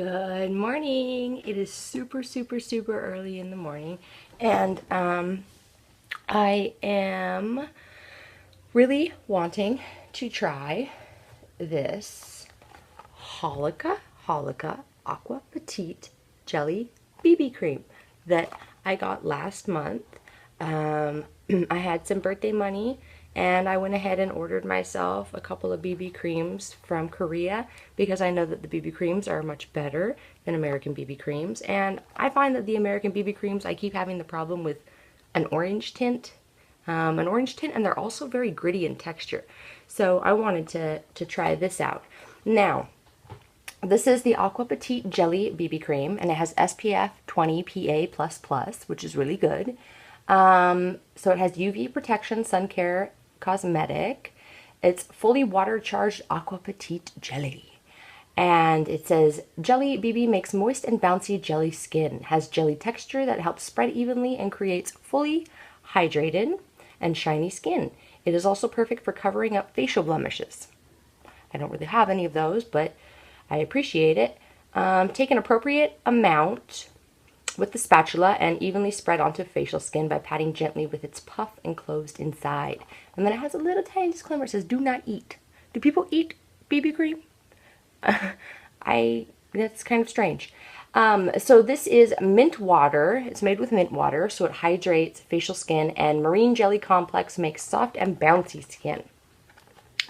Good morning. It is super early in the morning, and I am really wanting to try this Holika Holika Aqua Petit Jelly BB cream that I got last month. I had some birthday money and I went ahead and ordered myself a couple of BB creams from Korea because I know that the BB creams are much better than American BB creams, and I find that the American BB creams, I keep having the problem with an orange tint. And they're also very gritty in texture. So I wanted to try this out. Now, this is the Aqua Petite Jelly BB Cream, and it has SPF 20 PA++, which is really good. So it has UV protection, sun care, cosmetic. It's fully water charged Aqua Petite Jelly. And it says, Jelly BB makes moist and bouncy jelly skin. Has jelly texture that helps spread evenly and creates fully hydrated and shiny skin. It is also perfect for covering up facial blemishes. I don't really have any of those, but I appreciate it. Take an appropriate amount with the spatula and evenly spread onto facial skin by patting gently with its puff enclosed inside. And then it has a little tiny disclaimer. It says, do not eat. Do people eat BB cream? That's kind of strange. So this is mint water. It's made with mint water, so it hydrates facial skin, and marine jelly complex makes soft and bouncy skin.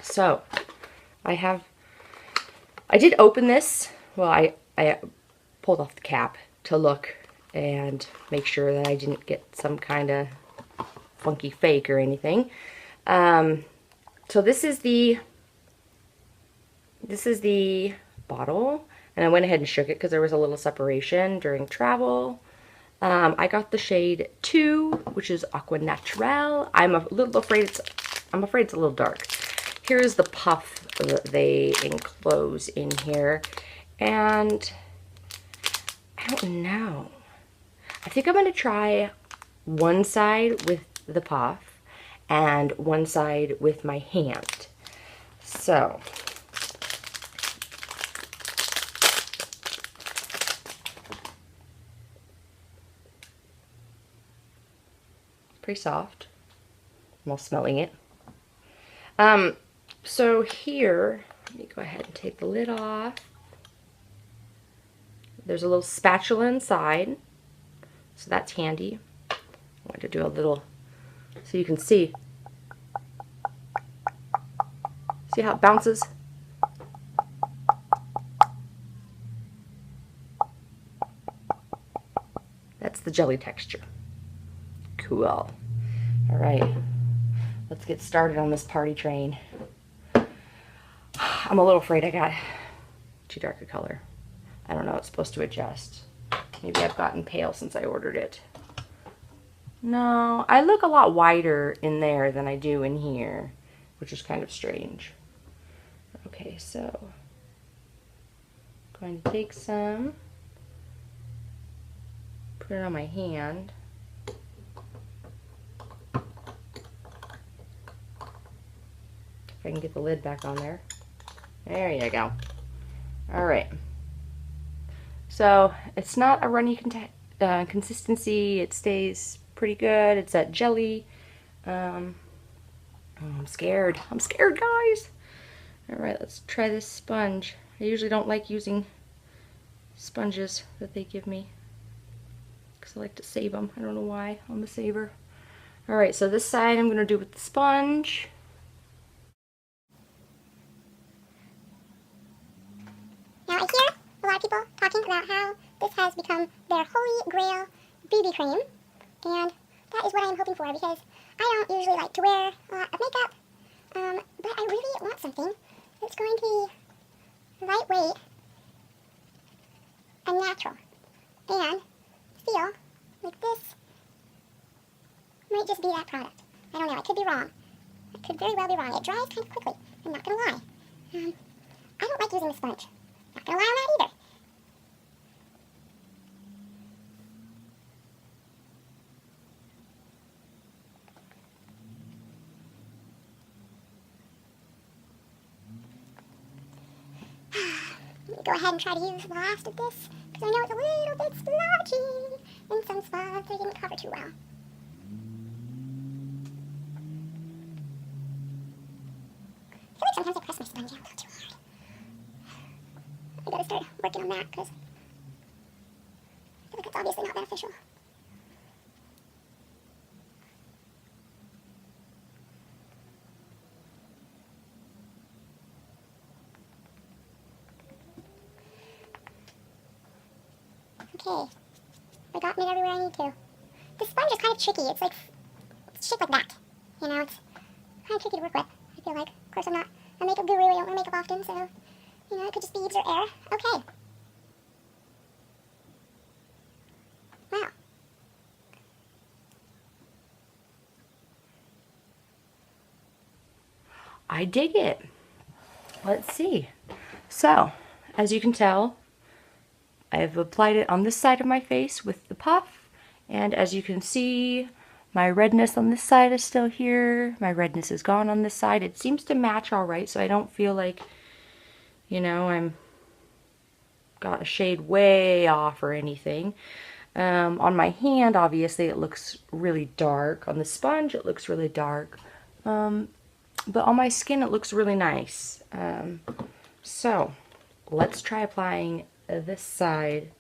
So I did open this. Well, I pulled off the cap to look and make sure that I didn't get some kind of funky fake or anything. So this is the bottle, and I went ahead and shook it because there was a little separation during travel. I got the shade 2, which is Aqua Naturelle. I'm afraid it's a little dark. Here's the puff that they enclose in here, and I don't know. I think I'm going to try one side with the puff and one side with my hand. So, pretty soft. I'm all smelling it. So here, let me go ahead and take the lid off. There's a little spatula inside, so that's handy. I want to do a little, so you can see. See how it bounces? That's the jelly texture. Cool. All right, let's get started on this party train. I'm a little afraid I got too dark a color. I don't know, it's supposed to adjust. Maybe I've gotten pale since I ordered it. No, I look a lot whiter in there than I do in here, which is kind of strange. Okay, so I'm going to take some, put it on my hand. If I can get the lid back on there. There you go. All right. So it's not a runny consistency. It stays pretty good. It's that jelly. I'm scared. I'm scared, guys. All right, let's try this sponge. I usually don't like using sponges that they give me because I like to save them. I don't know why. I'm a saver. All right, so this side I'm going to do with the sponge. Now I hear a lot of people talking about how this has become their holy grail BB cream, and that is what I'm hoping for because I don't usually like to wear a lot of makeup, but I really want something that's going to be lightweight and natural, and feel like this might just be that product. I don't know, I could be wrong. I could very well be wrong. It dries kind of quickly, I'm not going to lie. I don't like using the sponge. Not gonna lie on that either. I'm going to go ahead and try to use the last of this because I know it's a little bit splotchy in some spots. I didn't cover too well. I feel like sometimes I press my sponge out a little too hard. I gotta start working on that because I feel like it's obviously not beneficial. Okay, I got it everywhere I need to. This sponge is kind of tricky. It's shaped like that. You know, it's kind of tricky to work with, I feel like. Of course, I'm not a makeup guru. I don't wear makeup often, so, you know, it could just be beads or air. Okay. Wow. I dig it. Let's see. So, as you can tell, I've applied it on this side of my face with the puff, and as you can see, my redness on this side is still here. My redness is gone on this side. It seems to match all right, so I don't feel like, you know, I'm got a shade way off or anything. On my hand, obviously, it looks really dark. On the sponge, it looks really dark. But on my skin, it looks really nice. So, let's try applying this side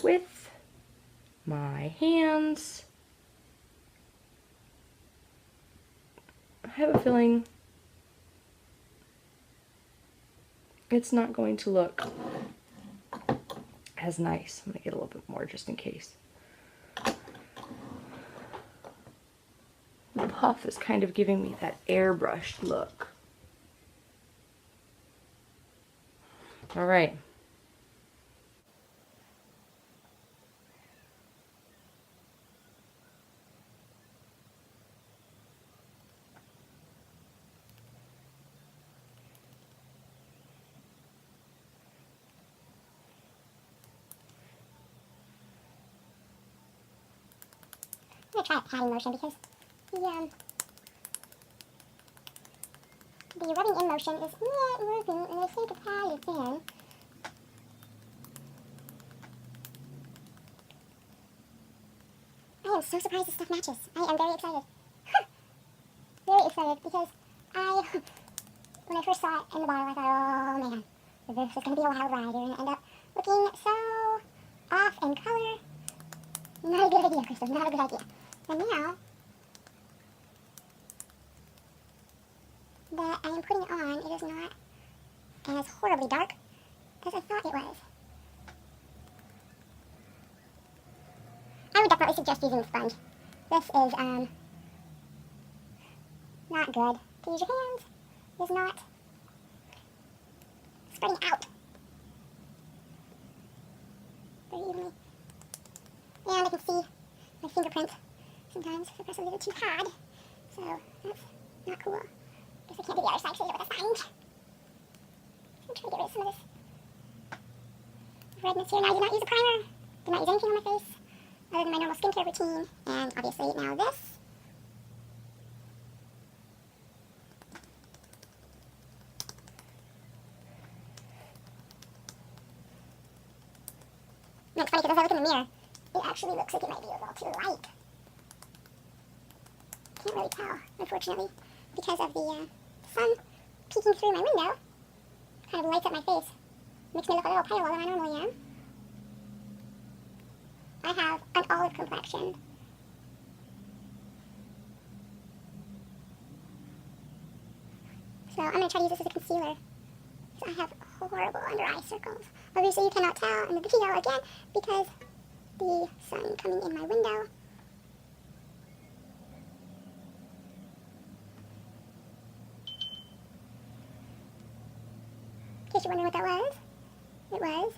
with my hands. I have a feeling it's not going to look as nice. I'm going to get a little bit more just in case. The puff is kind of giving me that airbrushed look. All right. I'm going to try a patting motion because the rubbing in motion is not working, and I think a pad is in. I am so surprised this stuff matches. I am very excited. Very excited because when I first saw it in the bottle, I thought, oh man, this is going to be a wild ride. You're going to end up looking so off in color. Not a good idea, Crystal, not a good idea. And now that I am putting it on, it is not as horribly dark as I thought it was. I would definitely suggest using the sponge. This is not good. To use your hands is not spreading out very evenly. And I can see my fingerprint sometimes if I press a little too hard. So that's not cool. Guess I can't do the other side because I do it with a sponge. I'm trying to get rid of some of this redness here. Now I did not use a primer. Did not use anything on my face other than my normal skincare routine. And obviously now this. And it's funny because as I look in the mirror, it actually looks like it might be a little too light. Can't really tell, unfortunately, because of the sun peeking through my window. Kind of lights up my face. Makes me look a little paler than I normally am. I have an olive complexion. So I'm going to try to use this as a concealer. Because I have horrible under eye circles. Obviously you cannot tell in the video again because the sun coming in my window. In case you're wondering what that was, it was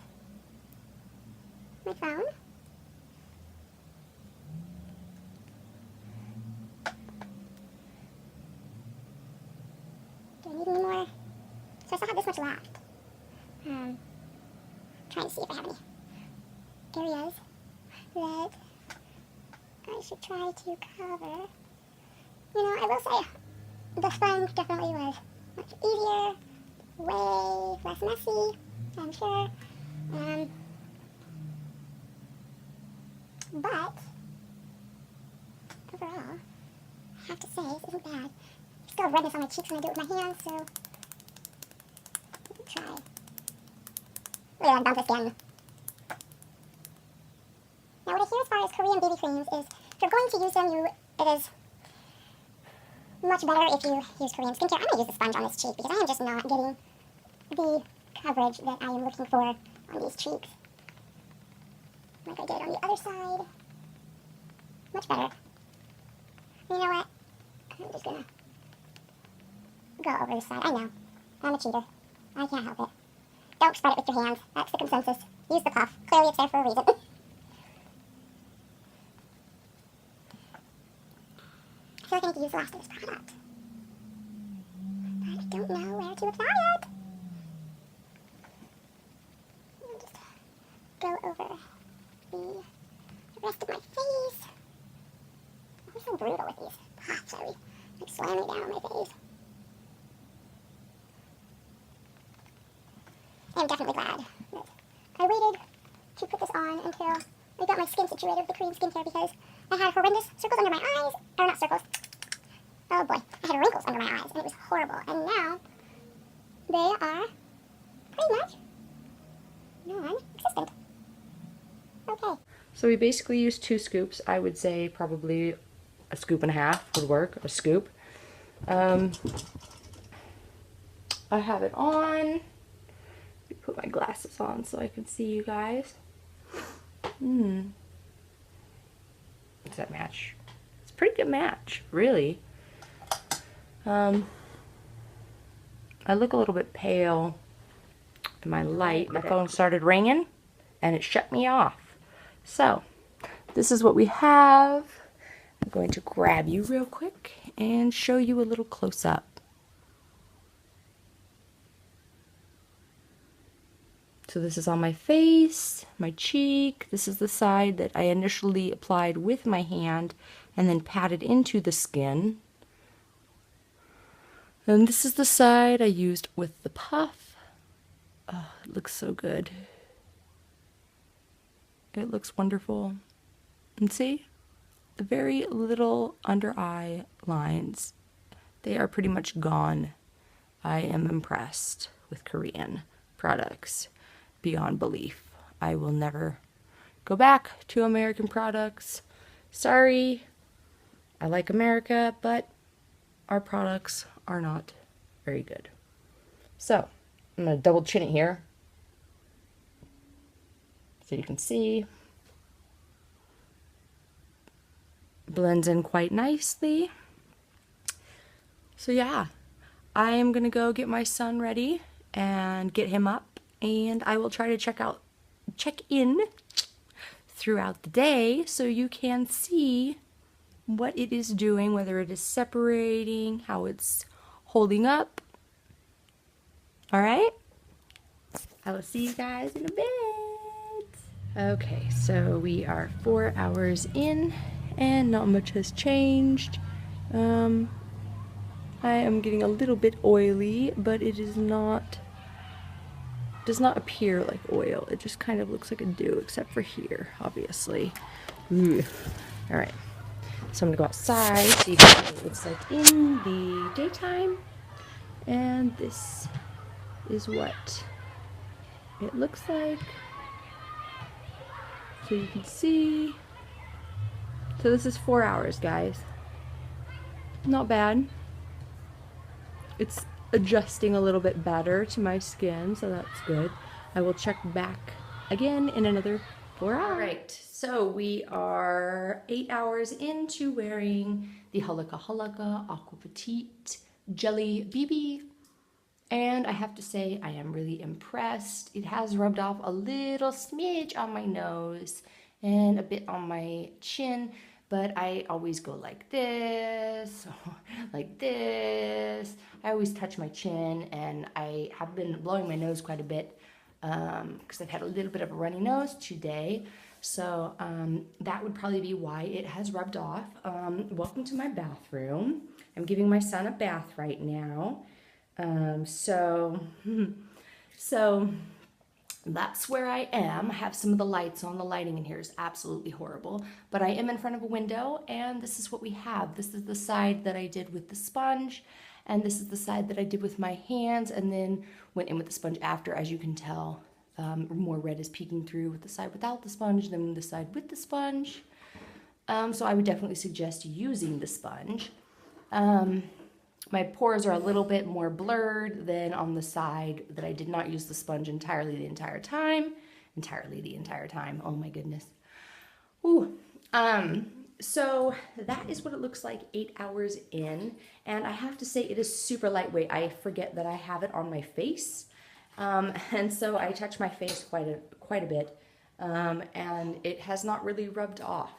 my phone. Do I need any more? So I still have this much left. Trying to see if I have any areas that I should try to cover. You know, I will say the sponge definitely was much easier, way less messy. I'm sure. But overall, I have to say, this isn't bad. I still have redness on my cheeks when I do it with my hands, so let me try. Really like Bounce again. Now what I hear as far as Korean BB creams is, if you're going to use them, it is much better if you use Korean skincare. I'm going to use the sponge on this cheek because I am just not getting the coverage that I am looking for on these cheeks. Like I did on the other side. Much better. You know what? I'm just going to go over this side. I know. I'm a cheater. I can't help it. Don't spread it with your hands. That's the consensus. Use the puff. Clearly it's there for a reason. I feel like I need to use the last of this product. But I don't know where to apply it. I'll just go over the rest of my face. I'm so brutal with these pops. I like slam me down on my face. I'm definitely glad that I waited to put this on until I got my skin situated with the Korean skincare because I had horrendous circles under my eyes. Or not circles. Oh boy. I had wrinkles under my eyes and it was horrible. And now they are pretty much non-existent. Okay. So we basically used 2 scoops. I would say probably a scoop and a half would work, a scoop. I have it on. Let me put my glasses on so I can see you guys. Does that match? It's a pretty good match, really. I look a little bit pale in my light. My phone started ringing and it shut me off. So, this is what we have. I'm going to grab you real quick and show you a little close-up. So this is on my face, my cheek. This is the side that I initially applied with my hand and then patted into the skin. And this is the side I used with the puff. Oh, it looks so good. It looks wonderful. And see? The very little under eye lines. They are pretty much gone. I am impressed with Korean products beyond belief. I will never go back to American products. Sorry. I like America, but our products are not very good. So, I'm going to double chin it here so you can see. Blends in quite nicely. So yeah, I am going to go get my son ready and get him up, and I will try to check in throughout the day so you can see what it is doing, whether it is separating, how it's holding up. All right? I will see you guys in a bit. Okay, so we are 4 hours in and not much has changed. I am getting a little bit oily, but it is not, does not appear like oil. It just kind of looks like a dew, except for here, obviously. Ooh. All right, so I'm gonna go outside, see what it looks like in the daytime. And this is what it looks like. So you can see. So this is 4 hours, guys. Not bad. It's adjusting a little bit better to my skin, so that's good. I will check back again in another 4 hours. All right, so we are 8 hours into wearing the Holika Holika Aqua Petit Jelly BB. And I have to say, I am really impressed. It has rubbed off a little smidge on my nose and a bit on my chin, but I always go like this, like this. I always touch my chin, and I have been blowing my nose quite a bit because I've had a little bit of a runny nose today. So that would probably be why it has rubbed off. Welcome to my bathroom. I'm giving my son a bath right now. So that's where I am. I have some of the lights on. The lighting in here is absolutely horrible, but I am in front of a window, and this is what we have. This is the side that I did with the sponge, and this is the side that I did with my hands, and then went in with the sponge after. As you can tell, more red is peeking through with the side without the sponge than the side with the sponge. So I would definitely suggest using the sponge. My pores are a little bit more blurred than on the side that I did not use the sponge entirely the entire time. Oh my goodness. Ooh. So that is what it looks like 8 hours in. And I have to say it is super lightweight. I forget that I have it on my face. And so I touch my face quite a bit. And it has not really rubbed off.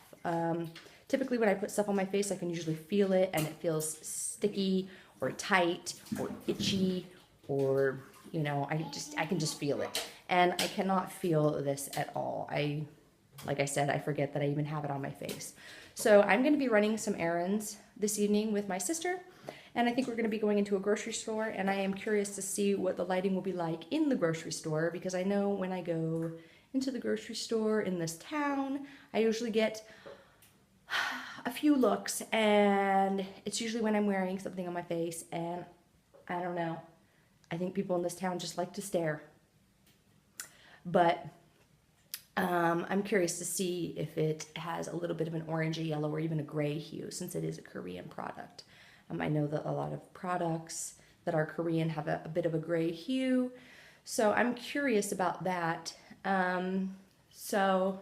Typically when I put stuff on my face, I can usually feel it, and it feels sticky or tight or itchy, or, you know, I can just feel it. And I cannot feel this at all. Like I said, I forget that I even have it on my face. So I'm going to be running some errands this evening with my sister, and I think we're going to be going into a grocery store, and I am curious to see what the lighting will be like in the grocery store, because I know when I go into the grocery store in this town, I usually get a few looks, and it's usually when I'm wearing something on my face, and I don't know. I think people in this town just like to stare. But I'm curious to see if it has a little bit of an orangey yellow or even a gray hue, since it is a Korean product. I know that a lot of products that are Korean have a bit of a gray hue, so I'm curious about that. So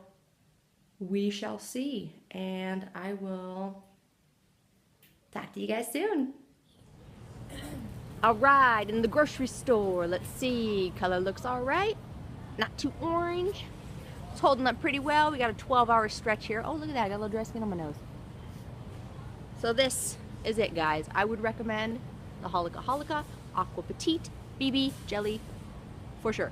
we shall see, and I will talk to you guys soon. All right, in the grocery store, let's see, color looks all right, not too orange. It's holding up pretty well. We got a 12-hour stretch here. Oh, look at that, I got a little dry skin on my nose. So this is it, guys. I would recommend the Holika Holika Aqua Petit BB Jelly for sure.